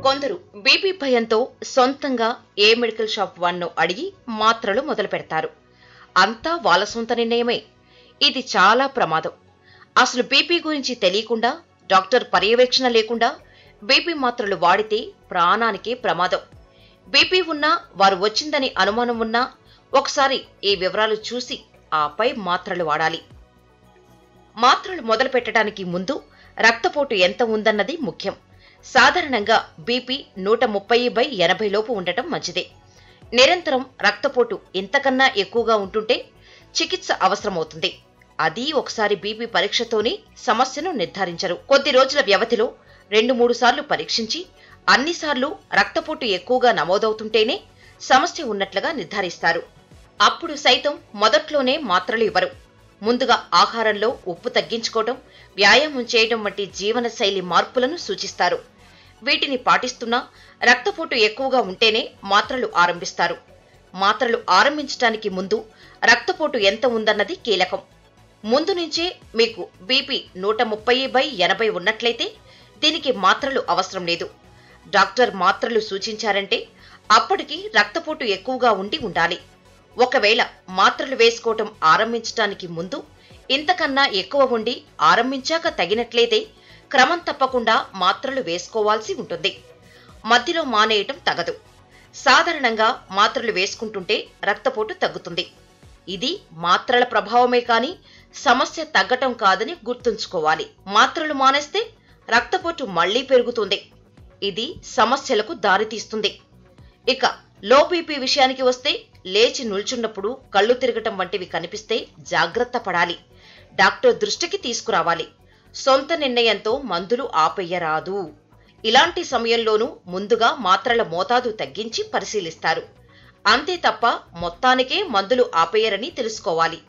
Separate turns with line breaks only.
కొందరు బీపీ భయంతో సొంతంగా ఏ మెడికల్ షాప్ వాడినో అడిగి మాత్రలు మొదలు పెడతారు. అంతా వాళ్ళ సొంత నిర్ణయమే. ఇది చాలా ప్రమాదం. అసలు బీపీ గురించి తెలియకుండా, డాక్టర్ పర్యవేక్షణ లేకుండా బీపీ మాత్రలు వాడితే ప్రాణానికే ప్రమాదం. బీపీ ఉన్నా, వారు వచ్చిందని అనుమానం ఉన్నా ఒకసారి ఈ వివరాలు చూసి ఆపై మాత్రలు వాడాలి. మాత్రలు మొదలు పెట్టడానికి ముందు రక్తపోటు ఎంత ఉందన్నది ముఖ్యం. సాధారణంగా బీపీ 130/80 లోపు ఉండటం మంచిదే. నిరంతరం రక్తపోటు ఇంతకన్నా ఎక్కువగా ఉంటుంటే చికిత్స అవసరమవుతుంది. అది ఒకసారి బీపీ పరీక్షతోనే సమస్యను నిర్ధారించరు. కొద్ది రోజుల వ్యవధిలో 2-3 సార్లు పరీక్షించి అన్నిసార్లు రక్తపోటు ఎక్కువగా నమోదవుతుంటేనే సమస్య ఉన్నట్లుగా నిర్ధారిస్తారు. అప్పుడు సైతం మొదట్లోనే మాత్రలు ఇవ్వరు. ముందుగా ఆహారంలో ఉప్పు తగ్గించుకోవడం, వ్యాయామం చేయడం వంటి జీవనశైలి మార్పులను సూచిస్తారు. వీటిని పాటిస్తున్నా రక్తపోటు ఎక్కువగా ఉంటేనే మాత్రలు ఆరంభిస్తారు. మాత్రలు ఆరంభించడానికి ముందు రక్తపోటు ఎంత ఉందన్నది కీలకం. ముందు నుంచే మీకు బీపీ 130/80 ఉన్నట్లయితే దీనికి మాత్రలు అవసరం లేదు. డాక్టర్ మాత్రలు సూచించారంటే అప్పటికి రక్తపోటు ఎక్కువగా ఉండాలి. ఒకవేళ మాత్రలు వేసుకోవటం ఆరంభించడానికి ముందు ఇంతకన్నా ఎక్కువ ఉండి ఆరంభించాక తగినట్లయితే క్రమం తప్పకుండా మాత్రలు వేసుకోవాల్సి ఉంటుంది. మధ్యలో మానేయటం తగదు. సాధారణంగా మాత్రలు వేసుకుంటుంటే రక్తపోటు తగ్గుతుంది. ఇది మాత్రల ప్రభావమే కాని సమస్య తగ్గటం కాదని గుర్తుంచుకోవాలి. మాత్రలు మానేస్తే రక్తపోటు మళ్లీ పెరుగుతుంది. ఇది సమస్యలకు దారితీస్తుంది. ఇక లో బీపీ విషయానికి వస్తే లేచి నిల్చున్నప్పుడు కళ్ళు తిరగటం వంటివి కనిపిస్తే జాగ్రత్త పడాలి. డాక్టర్ దృష్టికి తీసుకురావాలి. సొంత నిర్ణయంతో మందులు ఆపేయరాదు. ఇలాంటి సమయంలోనూ ముందుగా మాత్రల మోతాదు తగ్గించి పరిశీలిస్తారు. అంతే తప్ప మొత్తానికే మందులు ఆపేయరని తెలుసుకోవాలి.